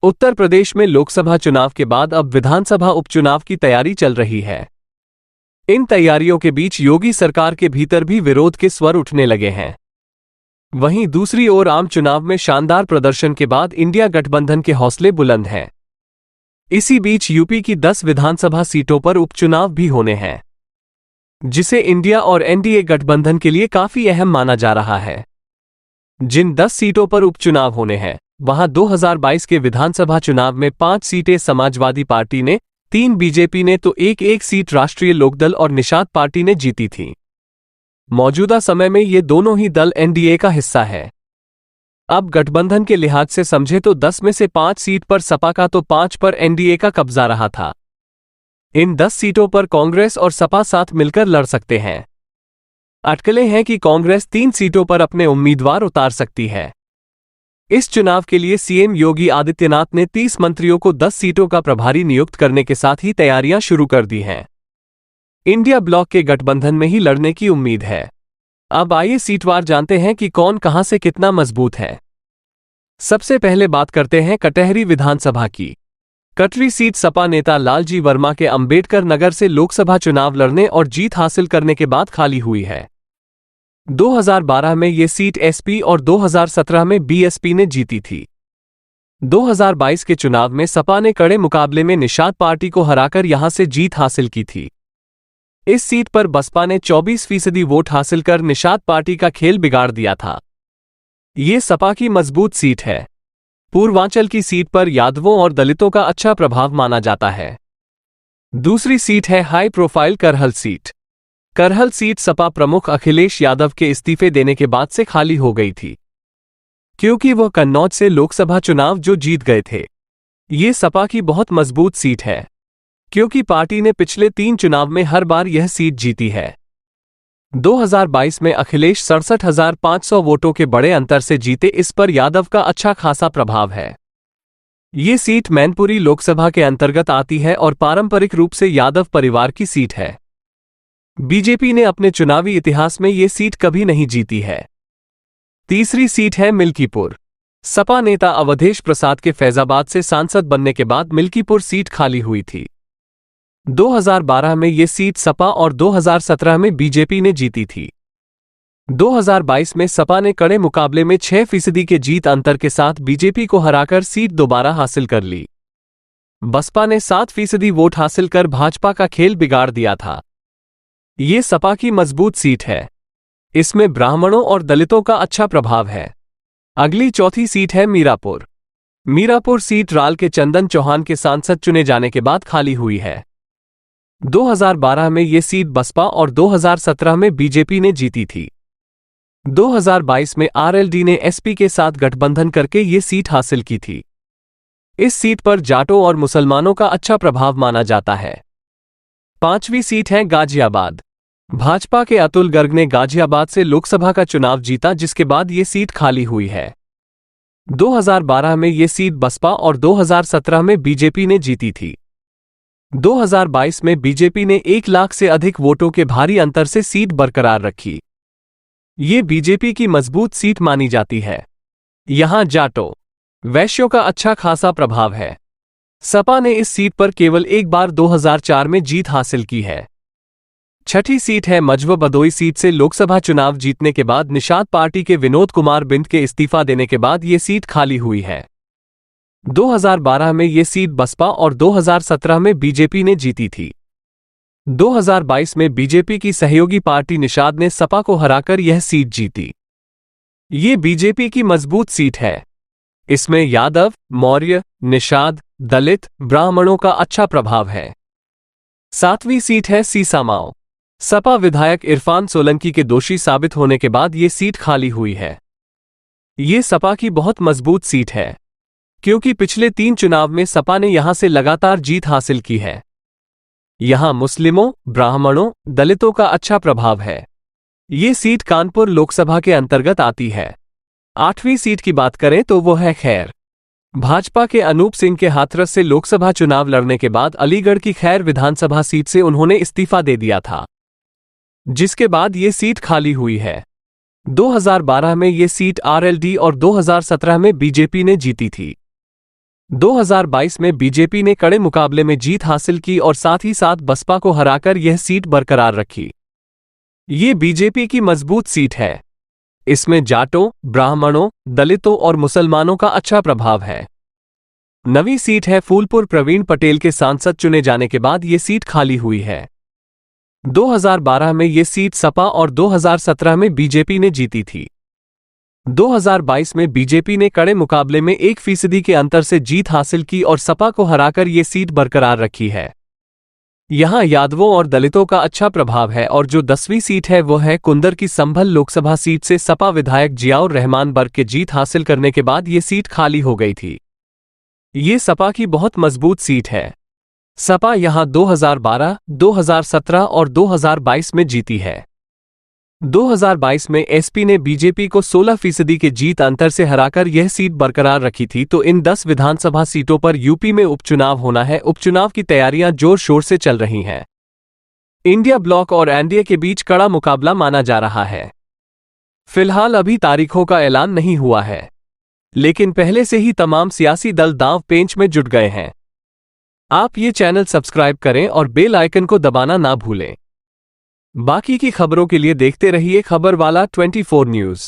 उत्तर प्रदेश में लोकसभा चुनाव के बाद अब विधानसभा उपचुनाव की तैयारी चल रही है। इन तैयारियों के बीच योगी सरकार के भीतर भी विरोध के स्वर उठने लगे हैं। वहीं दूसरी ओर आम चुनाव में शानदार प्रदर्शन के बाद इंडिया गठबंधन के हौसले बुलंद हैं। इसी बीच यूपी की 10 विधानसभा सीटों पर उपचुनाव भी होने हैं, जिसे इंडिया और एनडीए गठबंधन के लिए काफी अहम माना जा रहा है। जिन 10 सीटों पर उपचुनाव होने हैं, वहां 2022 के विधानसभा चुनाव में 5 सीटें समाजवादी पार्टी ने, 3 बीजेपी ने तो एक सीट राष्ट्रीय लोकदल और निषाद पार्टी ने जीती थी। मौजूदा समय में ये दोनों ही दल एनडीए का हिस्सा है। अब गठबंधन के लिहाज से समझे तो 10 में से 5 सीट पर सपा का तो 5 पर एनडीए का कब्जा रहा था। इन 10 सीटों पर कांग्रेस और सपा साथ मिलकर लड़ सकते हैं। अटकलें हैं कि कांग्रेस 3 सीटों पर अपने उम्मीदवार उतार सकती है। इस चुनाव के लिए सीएम योगी आदित्यनाथ ने 30 मंत्रियों को 10 सीटों का प्रभारी नियुक्त करने के साथ ही तैयारियां शुरू कर दी हैं। इंडिया ब्लॉक के गठबंधन में ही लड़ने की उम्मीद है। अब आइए सीटवार जानते हैं कि कौन कहां से कितना मजबूत है। सबसे पहले बात करते हैं कटहरी विधानसभा की। कटरी सीट सपा नेता लालजी वर्मा के अंबेडकर नगर से लोकसभा चुनाव लड़ने और जीत हासिल करने के बाद खाली हुई है। 2012 में ये सीट एसपी और 2017 में बीएसपी ने जीती थी। 2022 के चुनाव में सपा ने कड़े मुकाबले में निषाद पार्टी को हराकर यहां से जीत हासिल की थी। इस सीट पर बसपा ने 24% वोट हासिल कर निषाद पार्टी का खेल बिगाड़ दिया था। ये सपा की मजबूत सीट है। पूर्वांचल की सीट पर यादवों और दलितों का अच्छा प्रभाव माना जाता है। दूसरी सीट है high profile Karhal seat. Karhal seat Sapa प्रमुख अखिलेश यादव के इस्तीफे देने के बाद से खाली हो गई थी, क्योंकि वह कन्नौज से लोकसभा चुनाव जो जीत गए थे। ये सपा की बहुत मजबूत सीट है, क्योंकि पार्टी ने पिछले 3 चुनाव में हर बार यह सीट जीती है। 2022 में अखिलेश 67,500 वोटों के बड़े अंतर से जीते। इस पर यादव का अच्छा खासा प्रभाव है। ये सीट मैनपुरी लोकसभा के अंतर्गत आती है और पारंपरिक रूप से यादव परिवार की सीट है। बीजेपी ने अपने चुनावी इतिहास में ये सीट कभी नहीं जीती है। तीसरी सीट है मिल्कीपुर। सपा नेता अवधेश प्रसाद के फैजाबाद से सांसद बनने के बाद मिल्कीपुर सीट खाली हुई थी। 2012 में ये सीट सपा और 2017 में बीजेपी ने जीती थी। 2022 में सपा ने कड़े मुकाबले में 6% के जीत अंतर के साथ बीजेपी को हराकर सीट दोबारा हासिल कर ली। बसपा ने 7% वोट हासिल कर भाजपा का खेल बिगाड़ दिया था। ये सपा की मजबूत सीट है। इसमें ब्राह्मणों और दलितों का अच्छा प्रभाव है। अगली चौथी सीट है मीरापुर। मीरापुर सीट राल के चंदन चौहान के सांसद चुने जाने के बाद खाली हुई है। 2012 में ये सीट बसपा और 2017 में बीजेपी ने जीती थी। 2022 में आरएलडी ने एसपी के साथ गठबंधन करके ये सीट हासिल की थी। इस सीट पर जाटों और मुसलमानों का अच्छा प्रभाव माना जाता है। 5वीं सीट है गाजियाबाद। भाजपा के अतुल गर्ग ने गाजियाबाद से लोकसभा का चुनाव जीता, जिसके बाद ये सीट खाली हुई है। 2012 में ये सीट बसपा और 2017 में बीजेपी ने जीती थी। 2022 में बीजेपी ने 1 लाख से अधिक वोटों के भारी अंतर से सीट बरकरार रखी। ये बीजेपी की मजबूत सीट मानी जाती है। यहां जाटों, वैश्यों का अच्छा खासा प्रभाव है। सपा ने इस सीट पर केवल एक बार 2004 में जीत हासिल की है। छठी सीट है मझवा बदोई सीट से लोकसभा चुनाव जीतने के बाद निषाद पार्टी के विनोद कुमार बिंद के इस्तीफा देने के बाद ये सीट खाली हुई है। 2012 में ये सीट बसपा और 2017 में बीजेपी ने जीती थी। 2022 में बीजेपी की सहयोगी पार्टी निषाद ने सपा को हराकर यह सीट जीती। ये बीजेपी की मजबूत सीट है। इसमें यादव, मौर्य, निषाद, दलित, ब्राह्मणों का अच्छा प्रभाव है। 7वीं सीट है सीसामाओ। सपा विधायक इरफान सोलंकी के दोषी साबित होने के बाद ये सीट खाली हुई है। ये सपा की बहुत मजबूत सीट है, क्योंकि पिछले 3 चुनाव में सपा ने यहां से लगातार जीत हासिल की है। यहां मुस्लिमों, ब्राह्मणों, दलितों का अच्छा प्रभाव है। ये सीट कानपुर लोकसभा के अंतर्गत आती है। 8वीं सीट की बात करें तो वो है खैर। भाजपा के अनूप सिंह के हाथरस से लोकसभा चुनाव लड़ने के बाद अलीगढ़ की खैर विधानसभा सीट से उन्होंने इस्तीफा दे दिया था, जिसके बाद ये सीट खाली हुई है। 2012 में ये सीट आरएलडी और 2017 में बीजेपी ने जीती थी। 2022 में बीजेपी ने कड़े मुकाबले में जीत हासिल की और साथ ही साथ बसपा को हराकर यह सीट बरकरार रखी। ये बीजेपी की मजबूत सीट है। इसमें जाटों, ब्राह्मणों, दलितों और मुसलमानों का अच्छा प्रभाव है। नवी सीट है फूलपुर। प्रवीण पटेल के सांसद चुने जाने के बाद ये सीट खाली हुई है। 2012 में ये सीट सपा और 2017 में बीजेपी ने जीती थी। 2022 में बीजेपी ने कड़े मुकाबले में 1% के अंतर से जीत हासिल की और सपा को हराकर ये सीट बरकरार रखी है। यहां यादवों और दलितों का अच्छा प्रभाव है और जो 10वीं सीट है वो है कुंदर की संभल लोकसभा सीट से सपा विधायक जियाउर रहमान बर्ग के जीत हासिल करने के बाद ये सीट खाली हो गई थी। ये सपा की बहुत मजबूत सीट है। सपा यहां 2012, 2017 और 2022 में जीती है। 2022 में एसपी ने बीजेपी को 16% के जीत अंतर से हराकर यह सीट बरकरार रखी थी। तो इन 10 विधानसभा सीटों पर यूपी में उपचुनाव होना है। उपचुनाव की तैयारियां जोर शोर से चल रही हैं। इंडिया ब्लॉक और एनडीए के बीच कड़ा मुकाबला माना जा रहा है। फिलहाल अभी तारीखों का ऐलान नहीं हुआ है, लेकिन पहले से ही तमाम सियासी दल दांव पेंच में जुट गए हैं। आप ये चैनल सब्सक्राइब करें और बेल आइकन को दबाना ना भूलें। बाकी की खबरों के लिए देखते रहिए खबरवाला 24 न्यूज़।